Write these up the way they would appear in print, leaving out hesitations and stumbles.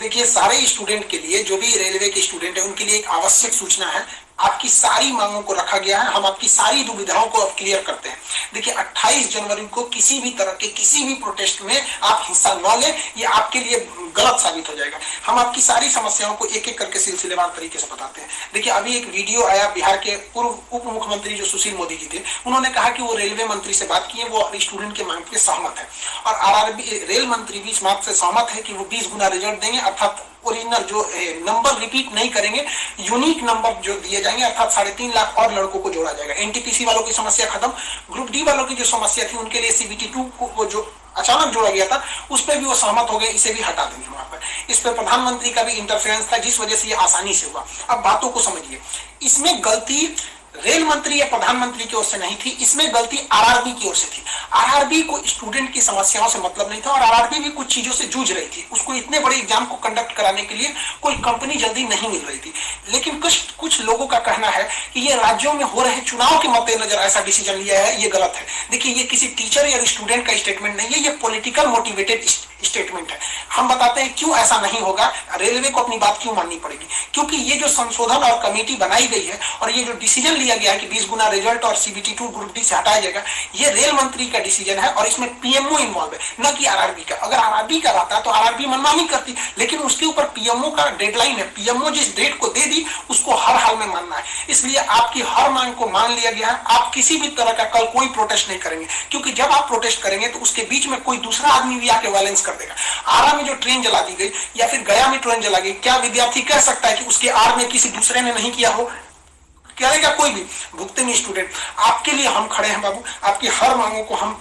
देखिए, सारे स्टूडेंट के लिए, जो भी रेलवे के स्टूडेंट है उनके लिए एक आवश्यक सूचना है। आपकी सारी मांगों को रखा गया है, हम आपकी सारी दुविधाओं को अब क्लियर करते हैं। देखिए, 28 जनवरी को किसी भी तरह के किसी भी प्रोटेस्ट में आप हिस्सा न लें, ये आपके लिए गलत साबित हो जाएगा। हम आपकी सारी समस्याओं को एक एक करके सिलसिलेवार तरीके से बताते हैं। देखिए, अभी एक वीडियो आया, बिहार के पूर्व उप मुख्यमंत्री जो सुशील मोदी जी थे, उन्होंने कहा कि वो रेलवे मंत्री से बात किए, वो स्टूडेंट के मांग पे सहमत है, और आरआरबी रेल मंत्री भी इस बात से सहमत है कि वो 20 गुना रिजल्ट देंगे, अर्थात ओरिजिनल जो नंबर रिपीट नहीं करेंगे, यूनिक नंबर जो दिए जाएंगे, अर्थात 3.5 लाख और लड़कों को जोड़ा जाएगा। एनटीपीसी वालों की समस्या खत्म, ग्रुप डी वालों की जो समस्या थी उनके लिए सीबीटी 2 को जो अचानक जोड़ा गया था, उस पर भी वो सहमत हो गए, इसे भी हटा देंगे वहां पर। इस पर प्रधानमंत्री का भी इंटरफेरेंस था, जिस वजह से ये आसानी से हुआ। अब बातों को समझिए, इसमें गलती रेल मंत्री या प्रधानमंत्री की ओर से नहीं थी, इसमें गलती आरआरबी की ओर से थी। आरआरबी को स्टूडेंट की समस्याओं से मतलब नहीं था, और आरआरबी भी कुछ चीजों से जूझ रही थी। उसको इतने बड़े एग्जाम को कंडक्ट कराने के लिए कोई कंपनी जल्दी नहीं मिल रही थी। लेकिन कुछ लोगों का कहना है कि ये राज्यों में हो रहे चुनाव के मद्देनजर ऐसा डिसीजन लिया है, ये गलत है। देखिए, ये किसी टीचर या स्टूडेंट का स्टेटमेंट नहीं है, ये पॉलिटिकल मोटिवेटेड स्टेटमेंट है। हम बताते हैं क्यों ऐसा नहीं होगा, रेलवे को अपनी बात क्यों माननी पड़ेगी। क्योंकि ये जो संशोधन और कमेटी बनाई गई है, और ये जो डिसीजन लिया गया है कि 20 गुना रिजल्ट और सीबीटी 2 ग्रुप डी से हटाया जाएगा, ये रेल मंत्री का डिसीजन है, और इसमें पीएमओ इन्वॉल्व है, न कि आरआरबी का। अगर आरआरबी का रहता तो आरआरबी मनमानी करती, लेकिन उसके ऊपर पीएमओ का डेडलाइन है। पीएमओ जिस डेट को दे दी, उसको हर हाल में मानना है। इसलिए आपकी हर मांग को मान लिया गया है। आप किसी भी तरह का कल कोई प्रोटेस्ट नहीं करेंगे, क्योंकि जब आप प्रोटेस्ट करेंगे तो उसके बीच में कोई दूसरा आदमी भी आके वायलेंस कर देगा। आरा में जो ट्रेन जला दी गई, या फिर गया में ट्रेन जला गई, क्या विद्यार्थी कह सकता है कि उसके आर में किसी दूसरे ने नहीं किया हो? करेगा कोई भी? भुगते नहीं स्टूडेंट। आपके लिए हम खड़े हैं बाबू, आपकी हर मांगों को हम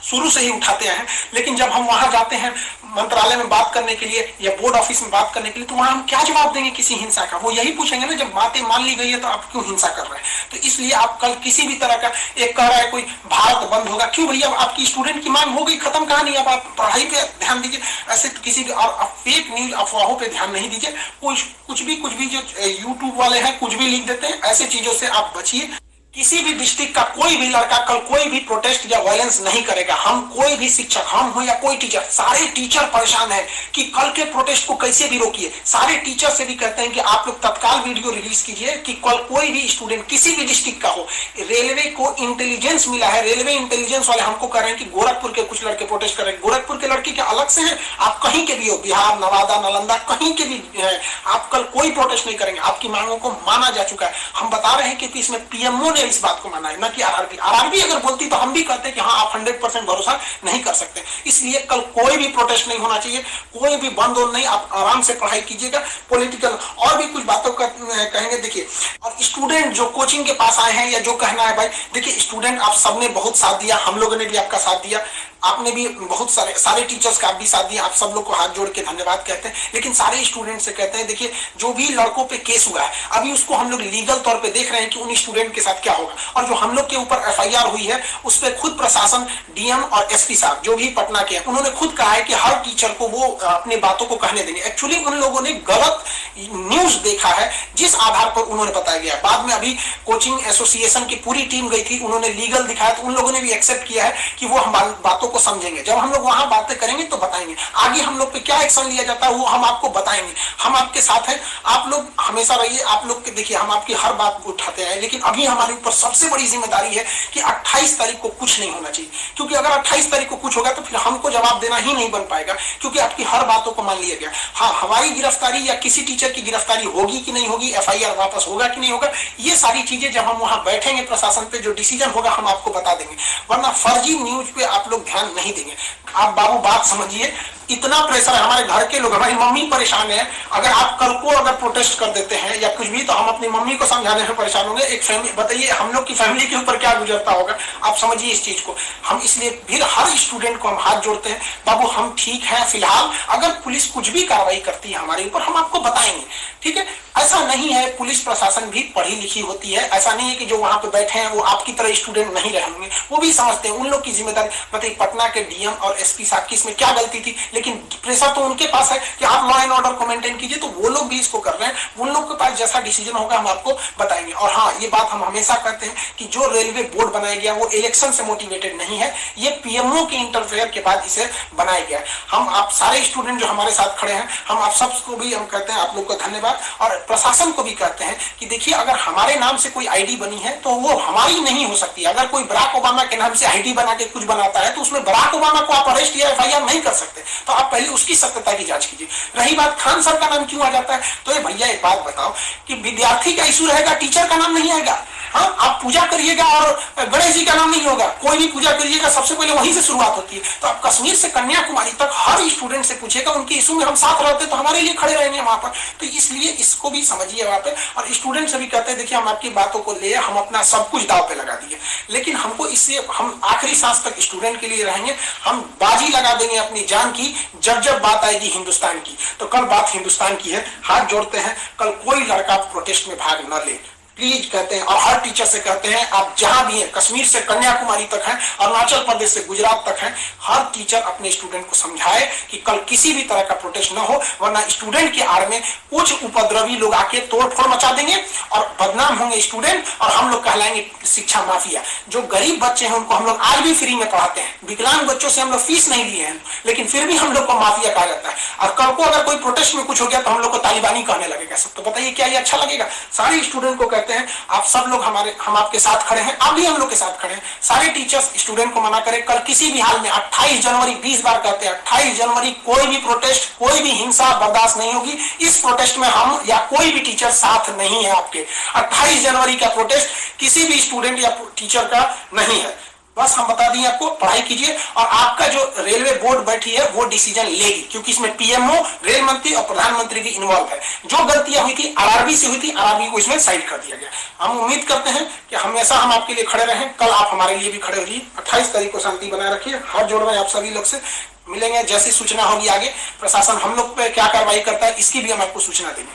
शुरू से ही उठाते हैं। लेकिन जब हम वहां जाते हैं मंत्रालय में बात करने के लिए या बोर्ड ऑफिस में बात करने के लिए, तो वहां हम क्या जवाब देंगे किसी हिंसा का? वो यही पूछेंगे ना, जब बातें मान ली गई है तो आप क्यों हिंसा कर रहे हैं? तो इसलिए आप कल किसी भी तरह का, एक कह रहा है कोई भारत बंद होगा, क्यों भैया? आपकी स्टूडेंट की मांग हो गई, खत्म कहानी। अब आप पढ़ाई पे ध्यान दीजिए, ऐसे किसी भी और फेक न्यूज अफवाहों पे ध्यान नहीं दीजिए। कुछ भी जो यूट्यूब वाले हैं कुछ भी लिख देते हैं, ऐसे चीजों से आप बचिए। किसी भी डिस्ट्रिक्ट का कोई भी लड़का कल कोई भी प्रोटेस्ट या वायलेंस नहीं करेगा। हम कोई भी शिक्षक, हम हो या कोई टीचर, सारे टीचर परेशान है कि कल के प्रोटेस्ट को कैसे भी रोकिए। सारे टीचर से भी कहते हैं कि आप लोग तत्काल वीडियो रिलीज कीजिए कि कल कोई भी स्टूडेंट किसी भी डिस्ट्रिक्ट का हो। रेलवे को इंटेलिजेंस मिला है, रेलवे इंटेलिजेंस वाले हमको कह रहे हैं कि गोरखपुर के कुछ लड़के प्रोटेस्ट कर रहे हैं। गोरखपुर के लड़के क्या अलग से हैं? आप कहीं के भी हो, बिहार, नवादा, नालंदा, कहीं के भी है, आप कल कोई प्रोटेस्ट नहीं करेंगे। आपकी मांगों को माना जा चुका है। हम बता रहे हैं कि इसमें पीएमओ ने इस बात को माना है, ना कि आरआरबी। आरआरबी अगर बोलती तो हम भी कहते कि हाँ, आप 100% भरोसा नहीं कर सकते। इसलिए कल कोई भी प्रोटेस्ट नहीं होना चाहिए, कोई भी बंद हो नहीं। आप आराम से पढ़ाई कीजिएगा। पॉलिटिकल और भी कुछ बातों का कहेंगे। देखिए, और स्टूडेंट जो कोचिंग के पास आए हैं या जो कहना है भाई, देखिए स्टूडेंट आप सबने बहुत साथ दिया, हम लोगों ने भी आपका साथ दिया, आपने भी बहुत सारे टीचर्स का आप भी साथ दिया। आप सब लोग को हाथ जोड़ के धन्यवाद कहते हैं। लेकिन सारे स्टूडेंट से कहते हैं, देखिए जो भी लड़कों पे केस हुआ है, अभी उसको हम लोग लीगल तौर पे देख रहे हैं कि उन स्टूडेंट के साथ क्या होगा। और जो हम लोग के ऊपर एफआईआर हुई है, उस पर खुद प्रशासन, डीएम और एसपी साहब जो भी पटना के हैं, उन्होंने खुद कहा है कि हर टीचर को वो अपनी बातों को कहने देंगे। एक्चुअली उन लोगों ने गलत न्यूज देखा है, जिस आधार पर उन्होंने बताया गया। बाद में अभी कोचिंग एसोसिएशन की पूरी टीम गई थी, उन्होंने लीगल दिखाया, तो उन लोगों ने भी एक्सेप्ट किया है कि वो हम बातों को समझेंगे। जब हम लोग वहां बातें करेंगे तो बताएंगे। आगे हम लोग पे क्या एक्शन लिया जाता है वो हम आपको बताएंगे। हम आपके साथ हैं, आप लोग हमेशा रहिए। आप लोग के देखिए, हम आपकी हर बात को उठाते हैं। लेकिन अभी हमारे ऊपर सबसे बड़ी जिम्मेदारी है कि 28 तारीख को कुछ नहीं होना चाहिए, क्योंकि अगर 28 तारीख को कुछ होगा तो फिर हमको जवाब देना ही नहीं बन पाएगा, क्योंकि आपकी हर बातों को मान लिया गया। हाँ, हमारी गिरफ्तारी या किसी टीचर की गिरफ्तारी होगी कि नहीं होगी, एफआईआर वापस होगा कि नहीं होगा, ये सारी चीजें जब हम वहां बैठेंगे प्रशासन पे, जो डिसीजन होगा हम आपको बता देंगे। वरना फर्जी न्यूज पे आप लोग ध्यान नहीं देंगे। आप बाबू बात समझिए, इतना प्रेशर है। हमारे घर के लोग, हमारी मम्मी परेशान है। अगर आप कल को अगर प्रोटेस्ट कर देते हैं या कुछ भी, तो हम अपनी मम्मी को समझाने में परेशान होंगे। एक फैमिली, बताइए हम लोग की फैमिली के ऊपर क्या गुजरता होगा। आप समझिए इस चीज को। हम इसलिए फिर हर स्टूडेंट को हम हाथ जोड़ते हैं, बाबू हम ठीक है फिलहाल। अगर पुलिस कुछ भी कार्रवाई करती है हमारे ऊपर, हम आपको बताएंगे, ठीक है? ऐसा नहीं है, पुलिस प्रशासन भी पढ़ी लिखी होती है, ऐसा नहीं है कि जो वहां पे बैठे हैं वो आपकी तरह स्टूडेंट नहीं रहेंगे, वो भी समझते हैं उन लोग की जिम्मेदारी। मतलब पटना के डीएम और एसपी साहब की इसमें क्या गलती थी, लेकिन प्रेशर तो उनके पास है कि आप लॉ एंड ऑर्डर को मेंटेन कीजिए, तो वो लोग भी इसको कर रहे हैं। उन लोग के पास जैसा डिसीजन होगा हम आपको बताएंगे। और हाँ, ये बात हम हमेशा कहते हैं कि जो रेलवे बोर्ड बनाया गया वो इलेक्शन से मोटिवेटेड नहीं है, ये पीएमओ के इंटरफेयर के बाद इसे बनाया गया है। हम आप सारे स्टूडेंट जो हमारे साथ खड़े हैं, हम आप सबको भी हम कहते हैं आप लोग को धन्यवाद, और प्रशासन को भी कहते हैं कि देखिए अगर हमारे नाम से कोई आईडी बनी है तो वो हमारी नहीं हो सकती। अगर कोई बराक ओबामा के नाम से आईडी बना के कुछ बनाता है तो उसमें बराक ओबामा को आप अरेस्ट या एफआईआर नहीं कर सकते, तो आप पहले उसकी सत्यता की जांच कीजिए। रही बात खान सर का नाम क्यों आ जाता है, तो ये भैया एक बात बताओ कि विद्यार्थी का इशू रहेगा, टीचर का नाम नहीं आएगा। हाँ, आप पूजा करिएगा और गणेश जी का नाम नहीं होगा, कोई भी पूजा करिएगा सबसे पहले वहीं से शुरुआत होती है। तो आप कश्मीर से कन्याकुमारी तक हर स्टूडेंट से पूछेगा, उनके इशू में हम साथ रहते तो हमारे लिए खड़े रहेंगे वहां पर। तो इसलिए इसको भी समझिए वहां पे, और स्टूडेंट से भी कहते हैं देखिए हम आपकी बातों को ले, हम अपना सब कुछ दाव पे लगा दिए, लेकिन हमको इससे हम आखिरी सांस तक स्टूडेंट के लिए रहेंगे, हम बाजी लगा देंगे अपनी जान की जब जब बात आएगी हिंदुस्तान की। तो कल बात हिंदुस्तान की है, हाथ जोड़ते हैं, कल कोई लड़का प्रोटेस्ट में भाग न ले प्लीज कहते हैं। और हर टीचर से कहते हैं आप जहां भी हैं, कश्मीर से कन्याकुमारी तक हैं, अरुणाचल प्रदेश से गुजरात तक हैं, हर टीचर अपने स्टूडेंट को समझाए कि कल किसी भी तरह का प्रोटेस्ट न हो, वरना स्टूडेंट के आड़ में कुछ उपद्रवी लोग आके तोड़फोड़ मचा देंगे और बदनाम होंगे स्टूडेंट, और हम लोग कहलाएंगे शिक्षा माफिया। जो गरीब बच्चे हैं उनको हम लोग आज भी फ्री में पढ़ाते हैं, विकलांग बच्चों से हम लोग फीस नहीं लिए हैं, लेकिन फिर भी हम लोग को माफिया कहा जाता है। और कल को अगर कोई प्रोटेस्ट में कुछ हो गया तो हम लोग को तालिबानी कहने लगेगा सब। तो बताइए क्या ये अच्छा लगेगा? सारे स्टूडेंट को कहते हैं आप सब लोग हम आपके साथ खड़े हैं, आप भी हम लोग के साथ खड़े हैं। सारे टीचर्स स्टूडेंट को मना करें, कल किसी भी हाल में 28 जनवरी 20 बार कहते हैं 28 जनवरी कोई भी प्रोटेस्ट, कोई भी हिंसा बर्दाश्त नहीं होगी। इस प्रोटेस्ट में हम या कोई भी टीचर साथ नहीं है आपके। 28 जनवरी का प्रोटेस्ट किसी भी स्टूडेंट या टीचर का नहीं है। बस हम बता दिए आपको, पढ़ाई कीजिए, और आपका जो रेलवे बोर्ड बैठी है वो डिसीजन लेगी, क्योंकि इसमें पीएमओ, रेल मंत्री और प्रधानमंत्री भी इन्वॉल्व है। जो गलतियां हुई थी आरआरबी से हुई थी, आरआरबी को इसमें साइड कर दिया गया। हम उम्मीद करते हैं कि हमेशा हम आपके लिए खड़े रहें, कल आप हमारे लिए भी खड़े रहिए। 28 तारीख को शांति बनाए रखिए। हाथ जोड़ रहे हैं आप सभी लोग से, मिलेंगे जैसी सूचना होगी आगे, प्रशासन हम लोग पे क्या कार्रवाई करता है इसकी भी हम आपको सूचना देंगे।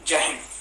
जय हिंद।